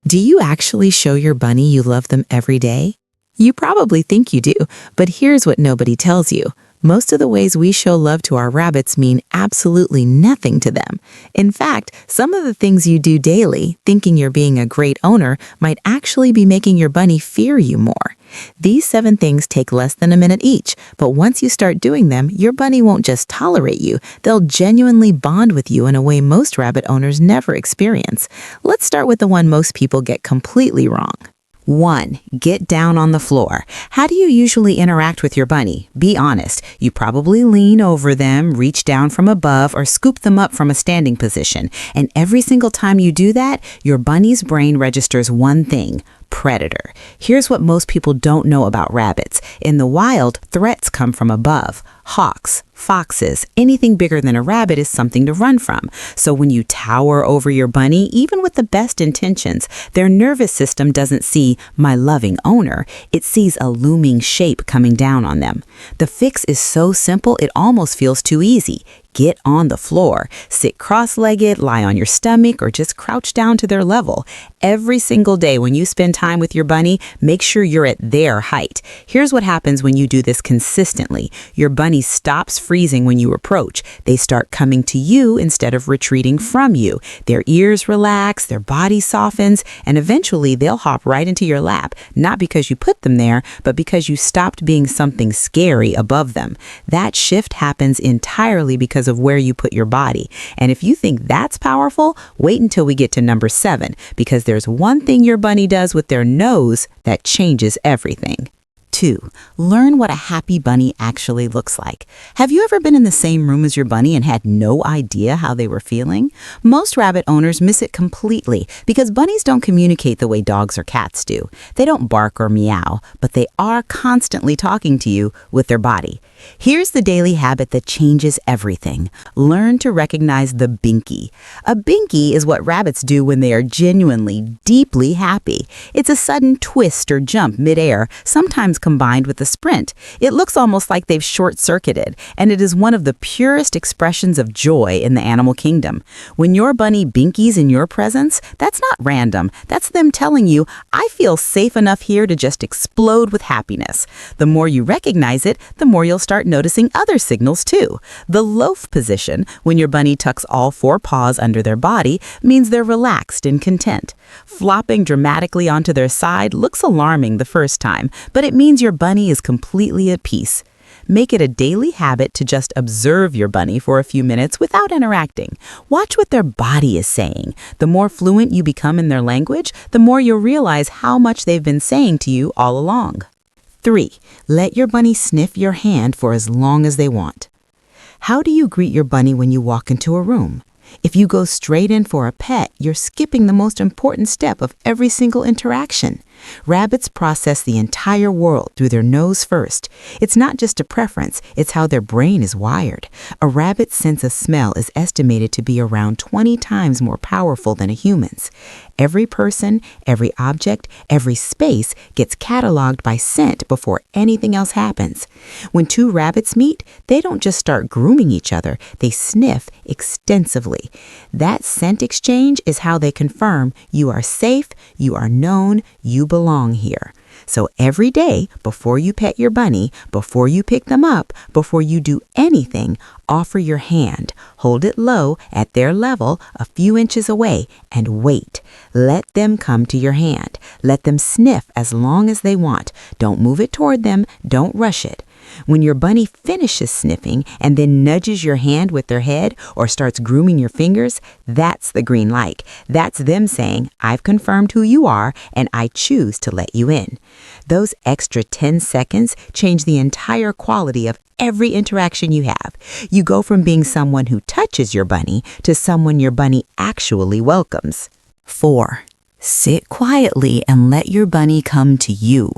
Do you actually show your bunny you love them every day? You probably think you do, but here's what nobody tells you. Most of the ways we show love to our rabbits mean absolutely nothing to them. In fact, some of the things you do daily, thinking you're being a great owner, might actually be making your bunny fear you more. These 7 things take less than a minute each, but once you start doing them, your bunny won't just tolerate you, they'll genuinely bond with you in a way most rabbit owners never experience. Let's start with the one most people get completely wrong. 1. Get down on the floor. How do you usually interact with your bunny? Be honest. You probably lean over them, reach down from above, or scoop them up from a standing position. And every single time you do that, your bunny's brain registers one thing: predator. Here's what most people don't know about rabbits. In the wild, threats come from above. Hawks, foxes, anything bigger than a rabbit is something to run from. So when you tower over your bunny, even with the best intentions, their nervous system doesn't see "my loving owner." It sees a looming shape coming down on them. The fix is so simple it almost feels too easy. Get on the floor. Sit cross-legged, lie on your stomach, or just crouch down to their level. Every single day when you spend time with your bunny, make sure you're at their height. Here's what happens when you do this consistently. Your bunny stops freezing when you approach. They start coming to you instead of retreating from you. Their ears relax, their body softens, and eventually they'll hop right into your lap, not because you put them there, but because you stopped being something scary above them. That shift happens entirely because of where you put your body. And if you think that's powerful, wait until we get to number 7, because there's one thing your bunny does with their nose that changes everything. 2. Learn what a happy bunny actually looks like. Have you ever been in the same room as your bunny and had no idea how they were feeling? Most rabbit owners miss it completely because bunnies don't communicate the way dogs or cats do. They don't bark or meow, but they are constantly talking to you with their body. Here's the daily habit that changes everything. Learn to recognize the binky. A binky is what rabbits do when they are genuinely, deeply happy. It's a sudden twist or jump midair, sometimes combined with a sprint. It looks almost like they've short-circuited, and it is one of the purest expressions of joy in the animal kingdom. When your bunny binkies in your presence, that's not random. That's them telling you, "I feel safe enough here to just explode with happiness." The more you recognize it, the more you'll start noticing other signals too. The loaf position, when your bunny tucks all 4 paws under their body, means they're relaxed and content. Flopping dramatically onto their side looks alarming the first time, but it means your bunny is completely at peace. Make it a daily habit to just observe your bunny for a few minutes without interacting. Watch what their body is saying. The more fluent you become in their language, the more you'll realize how much they've been saying to you all along. 3. Let your bunny sniff your hand for as long as they want. How do you greet your bunny when you walk into a room? If you go straight in for a pet, you're skipping the most important step of every single interaction. Rabbits process the entire world through their nose first. It's not just a preference, it's how their brain is wired. A rabbit's sense of smell is estimated to be around 20 times more powerful than a human's. Every person, every object, every space gets cataloged by scent before anything else happens. When 2 rabbits meet, they don't just start grooming each other, they sniff extensively. That scent exchange is how they confirm you are safe, you are known, you belong here. So every day, before you pet your bunny, before you pick them up, before you do anything, offer your hand. Hold it low at their level, a few inches away, and wait. Let them come to your hand. Let them sniff as long as they want. Don't move it toward them. Don't rush it. When your bunny finishes sniffing and then nudges your hand with their head or starts grooming your fingers, that's the green light. That's them saying, "I've confirmed who you are and I choose to let you in." Those extra 10 seconds change the entire quality of every interaction you have. You go from being someone who touches your bunny to someone your bunny actually welcomes. 4. Sit quietly and let your bunny come to you.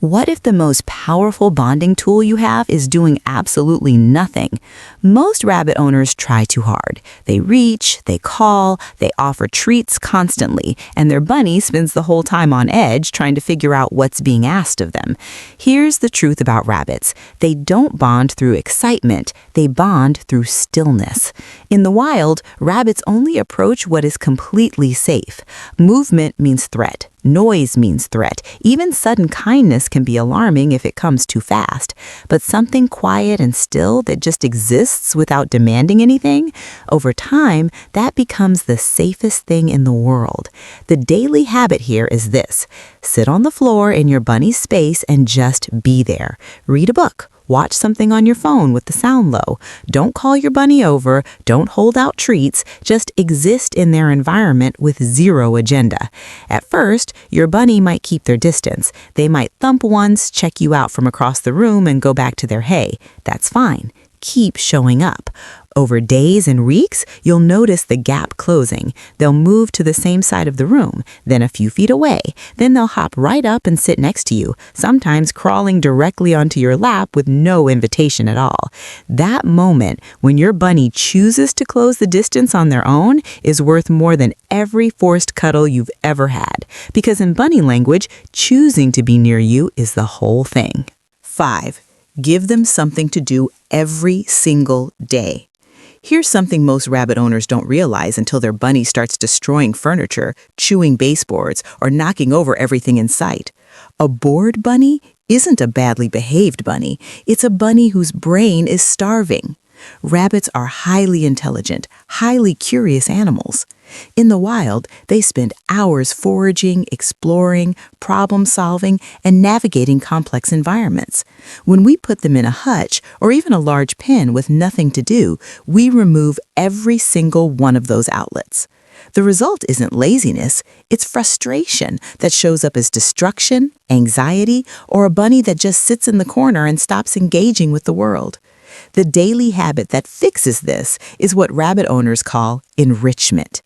What if the most powerful bonding tool you have is doing absolutely nothing? Most rabbit owners try too hard. They reach, they call, they offer treats constantly, and their bunny spends the whole time on edge trying to figure out what's being asked of them. Here's the truth about rabbits. They don't bond through excitement, they bond through stillness. In the wild, rabbits only approach what is completely safe. Movement means threat. Noise means threat. Even sudden kindness can be alarming if it comes too fast. But something quiet and still that just exists without demanding anything, over time, that becomes the safest thing in the world. The daily habit here is this: sit on the floor in your bunny's space and just be there. Read a book. Watch something on your phone with the sound low. Don't call your bunny over. Don't hold out treats. Just exist in their environment with zero agenda. At first, your bunny might keep their distance. They might thump once, check you out from across the room, and go back to their hay. That's fine. Keep showing up. Over days and weeks, you'll notice the gap closing. They'll move to the same side of the room, then a few feet away. Then they'll hop right up and sit next to you, sometimes crawling directly onto your lap with no invitation at all. That moment, when your bunny chooses to close the distance on their own, is worth more than every forced cuddle you've ever had. Because in bunny language, choosing to be near you is the whole thing. 5. Give them something to do every single day. Here's something most rabbit owners don't realize until their bunny starts destroying furniture, chewing baseboards, or knocking over everything in sight. A bored bunny isn't a badly behaved bunny. It's a bunny whose brain is starving. Rabbits are highly intelligent, highly curious animals. In the wild, they spend hours foraging, exploring, problem-solving, and navigating complex environments. When we put them in a hutch or even a large pen with nothing to do, we remove every single one of those outlets. The result isn't laziness, it's frustration that shows up as destruction, anxiety, or a bunny that just sits in the corner and stops engaging with the world. The daily habit that fixes this is what rabbit owners call enrichment.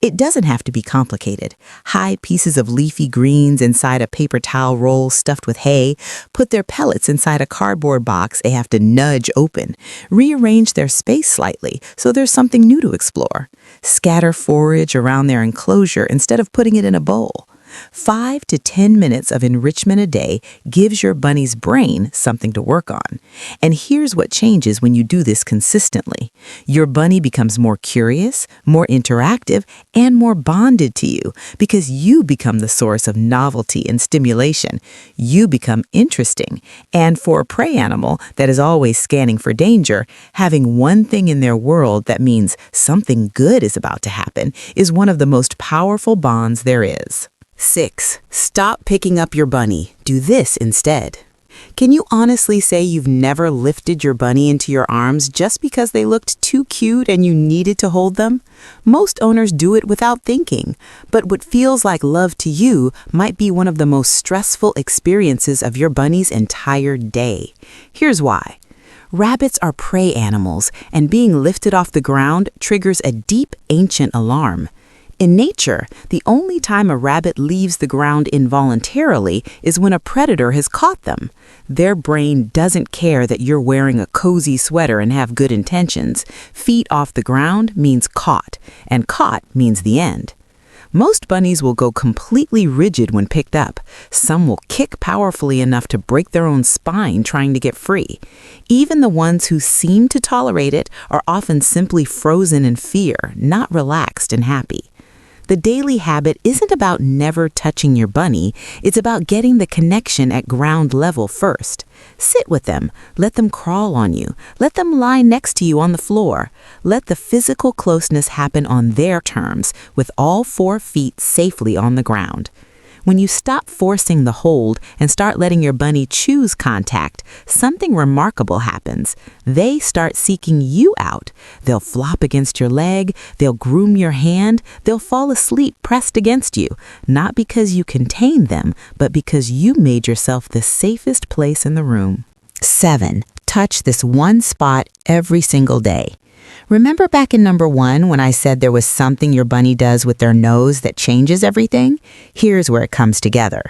It doesn't have to be complicated. Hide pieces of leafy greens inside a paper towel roll stuffed with hay. Put their pellets inside a cardboard box they have to nudge open. Rearrange their space slightly so there's something new to explore. Scatter forage around their enclosure instead of putting it in a bowl. 5 to 10 minutes of enrichment a day gives your bunny's brain something to work on. And here's what changes when you do this consistently. Your bunny becomes more curious, more interactive, and more bonded to you because you become the source of novelty and stimulation. You become interesting. And for a prey animal that is always scanning for danger, having one thing in their world that means something good is about to happen is one of the most powerful bonds there is. 6. Stop picking up your bunny. Do this instead. Can you honestly say you've never lifted your bunny into your arms just because they looked too cute and you needed to hold them? Most owners do it without thinking, but what feels like love to you might be one of the most stressful experiences of your bunny's entire day. Here's why. Rabbits are prey animals, and being lifted off the ground triggers a deep, ancient alarm. In nature, the only time a rabbit leaves the ground involuntarily is when a predator has caught them. Their brain doesn't care that you're wearing a cozy sweater and have good intentions. Feet off the ground means caught, and caught means the end. Most bunnies will go completely rigid when picked up. Some will kick powerfully enough to break their own spine trying to get free. Even the ones who seem to tolerate it are often simply frozen in fear, not relaxed and happy. The daily habit isn't about never touching your bunny, it's about getting the connection at ground level first. Sit with them, let them crawl on you, let them lie next to you on the floor. Let the physical closeness happen on their terms, with all 4 feet safely on the ground. When you stop forcing the hold and start letting your bunny choose contact, something remarkable happens. They start seeking you out. They'll flop against your leg, they'll groom your hand, they'll fall asleep pressed against you, not because you contained them, but because you made yourself the safest place in the room. 7. Touch this one spot every single day. Remember back in number 1 when I said there was something your bunny does with their nose that changes everything? Here's where it comes together.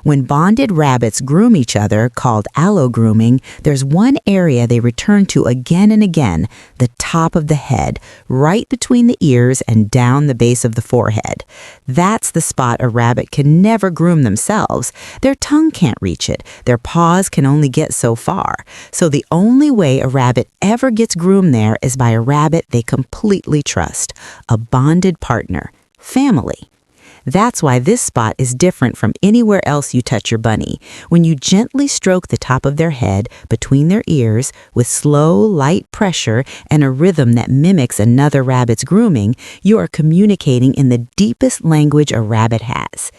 When bonded rabbits groom each other, called allo-grooming, there's one area they return to again and again, the top of the head, right between the ears and down the base of the forehead. That's the spot a rabbit can never groom themselves. Their tongue can't reach it. Their paws can only get so far. So the only way a rabbit ever gets groomed there is by a rabbit they completely trust, a bonded partner, family. That's why this spot is different from anywhere else you touch your bunny. When you gently stroke the top of their head between their ears with slow, light pressure and a rhythm that mimics another rabbit's grooming, you are communicating in the deepest language a rabbit has.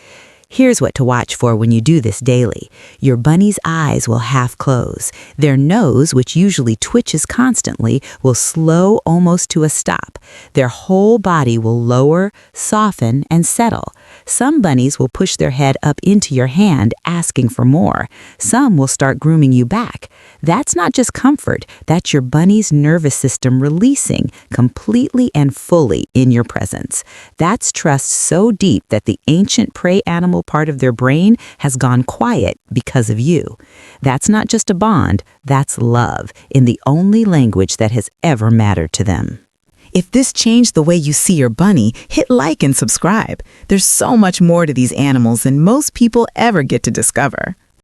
Here's what to watch for when you do this daily. Your bunny's eyes will half close. Their nose, which usually twitches constantly, will slow almost to a stop. Their whole body will lower, soften, and settle. Some bunnies will push their head up into your hand, asking for more. Some will start grooming you back. That's not just comfort. That's your bunny's nervous system releasing completely and fully in your presence. That's trust so deep that the ancient prey animal part of their brain has gone quiet because of you. That's not just a bond, that's love in the only language that has ever mattered to them. If this changed the way you see your bunny, hit like and subscribe. There's so much more to these animals than most people ever get to discover.